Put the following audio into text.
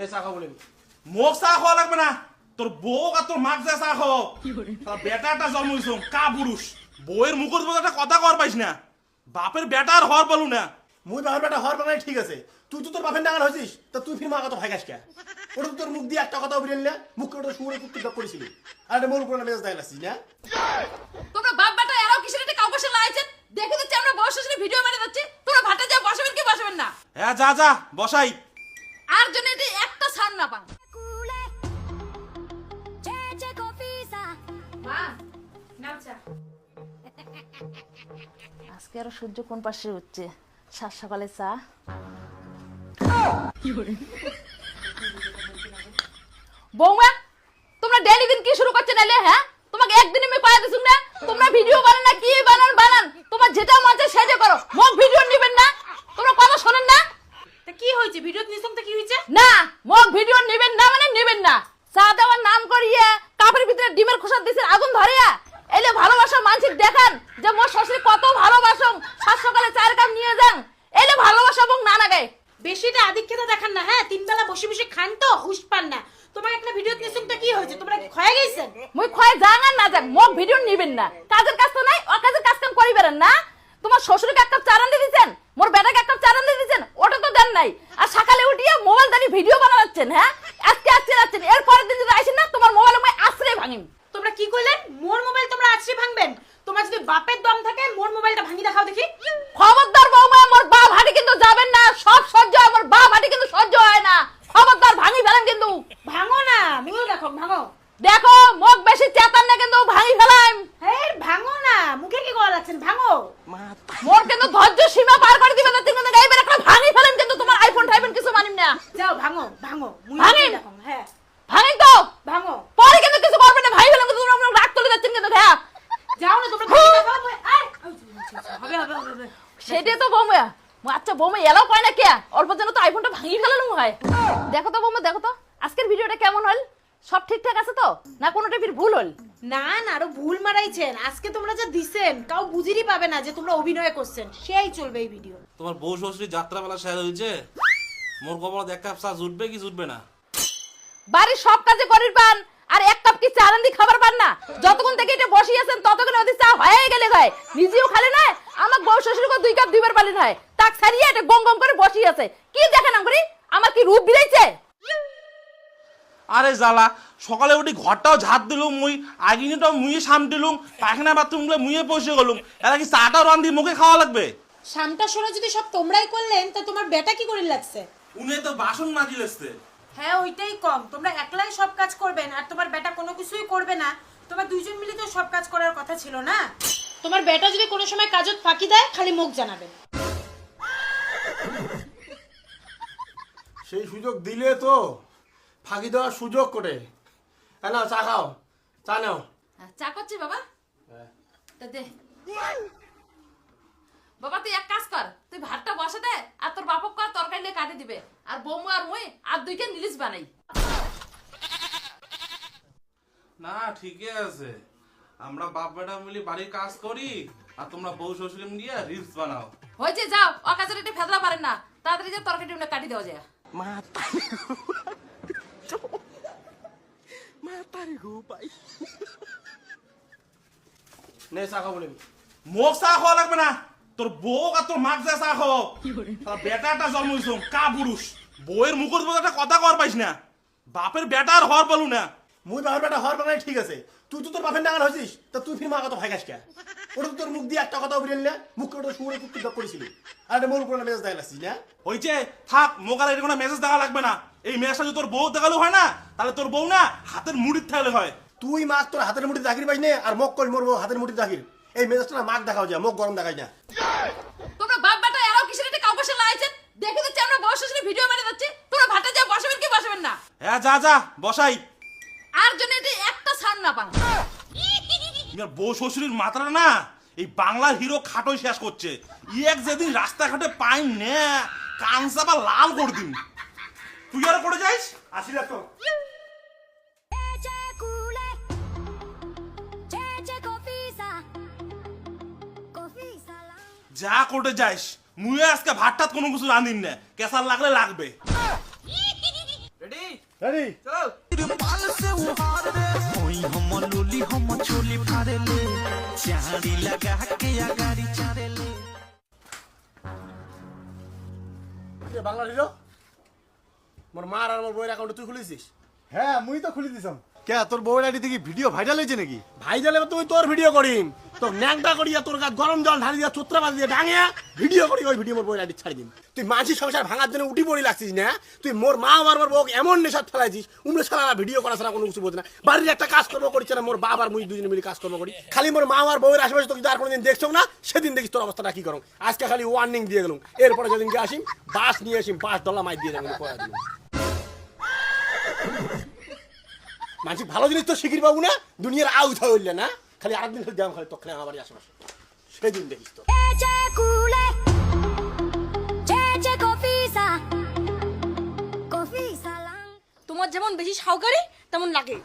এই চা খাবো বলেন মোক চা খাওয়া লাগবে না, তোর বউ আর তোর মাক যা চা খাও। বেটা একটা জন্ম হয়েছ কা পুরুষ, বউয়ের মুখের মধ্যে একটা কথা কর পাইস না, বাপের বেটা আর হওয়ার পালু না। মুই বাবার বেটা হওয়ার বাঙালি ঠিক আছে, তুই তো তোর বাপের ডাঙার হয়েছিস, তা তুই ফির মা কত ভাই গাছ কে? ওটা তো তোর মুখ দিয়ে একটা কথা বেরিয়ে না, মুখ করে শুয়ে কুত্তুর ডাক করেছিলি, আর এটা মোর উপরে মেজাজ দেয় লাগছিস না? তোমরা বাপ বেটা এরাও কিসের একটা কাউ বসে লাগাইছেন? দেখে দিচ্ছি আমরা বয়স শেষে ভিডিও বানিয়ে যাচ্ছি, তোমরা ভাটা যা বসবেন কি বসবেন না? হ্যাঁ যা যা বসাই। আর জন্য এটি একটা ছাড় না পান। মা নামছা। আজকে আরো সূর্য কোন পাশে উঠছে, সাত সকালে চা। বৌমা তোমরা ডেইলি দিন কি শুরু করছে নালে? হ্যাঁ তোমাকে একদিন আমি কয়ে দিছুম না তোমরা ভিডিও বানান না, কি বানান বানান, তোমার যেটা মন চায় সেটা করো, মোক ভিডিও নেবেন না। তোমরা কথা শোনেন না? তা কি হয়েছে? ভিডিও নিছম তো কি হয়েছে? না মোক ভিডিও নেবেন না মানে নেবেন না। চা দেওয়ার নাম করিয়ে কাপের ভিতরে ডিমের খোসা দিছেন আগুন ধরিয়া, এলে ভালোবাসা মানসিক দেখান যে মোর শ্বশুর কত ভালোবাসং, সাত সকালে চার কাপ নিয়ে যান, এলে ভালোবাসা এবং না নাগে। বেশিটা আধিক্যতা দেখান না। হ্যাঁ, তিন বেলা বসে বসে খান তো হুশ পান না। তোমার একটা ভিডিও নিছম তো কি হয়েছে? তোমরা কি খয়ে গেছেন? মুই খয় যাং আর না যাং মোক ভিডিও নিবেন না। কাজের কাজ তো নাই, অকাজের কাজ কাম করি বেরেন না। তোমার শ্বশুরকে এক কাপ চা রান্ধে দিয়েছেন, মোর বেটাকে এক কাপ চা রান্ধে দিয়েছেন, ওটা তো দেন নাই। আর সকালে উঠিয়ে মোবাইল দাঁড়িয়ে ভিডিও বানাচ্ছেন। হ্যাঁ আজকে আজকে যাচ্ছেন, এর পরের দিন যদি আইসেন না তোমার মোবাইলে মই আশ্রয় ভাঙিম। তোমরা কি কইলেন? মোর মোবাইল তোমরা আছড়ে ভাঙবেন? তোমার যদি বাপের দম থাকে মোর মোবাইলটা ভাঙি দেখাও দেখি। খবরদার বৌমা, মোর বাপ হাঁটি কিন্তু যাবেন না, সব সহ্য, আমার বাপ হাঁটি কিন্তু সহ্য হয় না। খবরদার ভাঙি ফেলেন কিন্তু। ভাঙো না, মুইও দেখো ভাঙো। দেখো মোক বেশি চেতান না কিন্তু ভাঙি ফেলাম। হ্যাঁ ভাঙো না, মুখে কি গলা লাগছেন? ভাঙো। মোর কিন্তু ধৈর্য সীমা পার করে দিবেন না, কিন্তু গাইবেন একটা ভাঙি ফেলেন কিন্তু তোমার আইফোন টাইফোন কিছু মানিম না। যাও ভাঙো ভাঙো, মুইও ভাঙিন। দেখো। হ্যাঁ ভাঙি তো ভাঙো। পরে কিন্তু কিছু করবেন না, ভাই ফেলেন কিন্তু তোমরা রাগ তুলে যাচ্ছেন কিন্তু। হ্যাঁ যাও না তোমরা ভাঙি দেখাও। আয় হবে হবে হবে। সেটাই তো বৌমা। আচ্ছা বৌমা এলাও কয় না কে, অল্প যেন তো আইফোনটা ভাঙি ফেলানো হয়। দেখো তো বৌমা, দেখো তো আজকের ভিডিওটা কেমন হল, সব ঠিকঠাক আছে তো না কোনোটা ফির ভুল হল? না না, আরো ভুল মারাইছেন। আজকে তোমরা যা দিছেন কাউ বুঝিরই পাবে না যে তোমরা অভিনয় করছেন, সেই চলবে এই ভিডিও। তোমার বউ শ্বশুর যাত্রাবেলা শেষ হয়েছে, মোর কপালে এক কাপ চা জুটবে কি জুটবে না? বাড়ির সব কাজে করির পান আর এক কাপ কি চা রান্দি খাবার পান না? যতক্ষণ থেকে এটা বসি আছেন ততক্ষণ ওদের চা হয়ে গেলে হয়, নিজেও খালে না, আমার বউ শ্বশুরকে 2 কাপ দিবার পালি নয়, তাক ছাড়িয়ে এটা গম গম করে বসি আছে। কি দেখেন আমরি, আমার কি রূপ বিরাইছে? আরে জ্বালা, সকালে উঠি ঘরটাও ঝাড় দিলুম মুই, আগিনিটাও মুইয়ে সাম দিলুম, পায়খানা বাথরুমগুলো মুইয়ে পৌঁছে গেলুম, এরা কি চাটাও রান্ধি মুখে খাওয়া লাগবে? শামটা শোনা যদি সব তোমরাই করলেন তা তোমার বেটা কি করে লাগছে? উনি তো বাসন মাজি লেছে। হ্যাঁ ওইটাই কম, তোমরা একলাই সব কাজ করবেন আর তোমার বেটা কোনো কিছুই করবে না। তোমার দুইজন মিলে তো সব কাজ করার কথা ছিল না? তোমার বেটা যদি কোনো সময় কাজত ফাঁকি দেয় খালি মুখ জানাবেন। সেই সুযোগ দিলে তো ফাঁকি দেওয়ার সুযোগ করে। হ্যাঁ না, চা খাও, চা নাও। চা করছি বাবা, তা দে বাবা, তুই এক কাজ কর, তুই ভাতটা বসে দে আর তোর বাপক কর তরকারি নিয়ে কাটি দিবে, আর বৌমা আর মুই আর 2 কেন নিলিশ বানাই। না ঠিকই আছে, আমরা বাপ বেটা মিলে বাড়ির কাজ করি আর তোমরা বউ শ্বশুর মিলিয়ে রিলস বানাও। হয়েছে যাও, অকাজের এটা ফেদরা পারেন না, তাড়াতাড়ি যে তরকারি নিয়ে কাটি দেওয়া যায়। নে চা খাবো বলেন মোক চা খাওয়া লাগবে না, তোর বউ আর তোর মাক যা চা খাও। বেটা একটা জন্ম হয়েছ কা পুরুষ, বউয়ের মুখের মধ্যে একটা কথা কর পাইস না, বাপের বেটা আর হওয়ার পালু না। মুই বাবার বেটা হওয়ার বাঙালি ঠিক আছে, তুই তো তোর বাপের ডাঙার হয়েছিস, তা তুই ফির মা কত ভাই গাছ কে? ওটা তো তোর মুখ দিয়ে একটা কথা বেরিয়ে না, মুখ করে শুয়ে কুত্তুর ডাক করেছিলি, আর এটা মোর উপরে মেজাজ দেয় লাগছিস না? হয়েছে থাক, মোক আর এরকম মেসেজ দেখা লাগবে না। এই মেসেজটা যদি তোর বউ দেখালো হয় না, তাহলে তোর বউ না হাতের মুড়ির থাকলে হয়। তুই মাক তোর হাতের মুঠি জাকির পাইস নে, আর মোক কল মোর বউ হাতের মুঠি জাকির। এই মেজাজটা না মাক দেখাও যায়, মোক গরম দেখাই না। তোমরা বাপ বেটা এরাও কিসের একটা কাউ বসে লাগাইছেন? দেখে দিচ্ছি আমরা বয়স শেষে ভিডিও বানিয়ে যাচ্ছি, তোমরা ভাটা যা বসবেন কি বসবেন না? হ্যাঁ যা যা বসাই। আর জন্য এটা একটা ছাড় না পান। বউ শ্বশুরের মাথাটা না এই বাংলার হিরো খাটোই শেষ করছে। এক যেদিন রাস্তাঘাটে পাই নে কান চাপা লাল করে দিন। তুই আর করে যাইস আসি না তো। যা করে যাইস, মুই আজকে ভাতটাত কোনো কিছু রাঁধিন না, কেসার লাগলে লাগবে। রেডি? রেডি চল বাংলা হিরো মোর মার আর মোর বউয়ের অ্যাকাউন্ট তুই খুলেছিস? হ্যাঁ মুই তো খুলে দিছাম। কে তোর বউয়ের আইডি থেকে ভিডিও ভাইরাল হয়েছে নাকি? ভাইরাল হবে তুই তোর ভিডিও করিম, তোর ন্যাংটা করিয়া তোর গাছ গরম জল ঢালি দিয়া চোত্রা বাজি দিয়ে ডাঙিয়া ভিডিও করি, ওই ভিডিও মোর বউয়ের আইডি ছাড়ি দিন। তুই মাঝি সংসার ভাঙার জন্য উঠি পড়ি লাগছিস না? তুই মোর মা আর মোর বউকে এমন নেশাত ফেলাইছিস, উমরে সারা ভিডিও করা ছাড়া কোনো কিছু বোঝে না। বাড়ির একটা কাজ করবো করিস না, মোর বাপ আর মুই দুজনে মিলে কাজ করবো করি। খালি মোর মা আর বউয়ের আশেপাশে তোকে আর কোনোদিন দেখছো না, সেদিন দেখিস তোর অবস্থাটা কি করো। আজকে খালি ওয়ার্নিং দিয়ে গেলাম, এরপরে যেদিনকে আসিম বাস নিয়ে আসিম, $5 মাই দিয়ে যাবেন। মানুষ ভালো জিনিস তো শিখির পাবো না, দুনিয়ার আউথা হইলে না, খালি আরেকদিন খালি দাম খালি তখন আমার আশেপাশে সেদিন দেখিস তো। তোমার যেমন বেশি সাউকারি তেমন লাগে।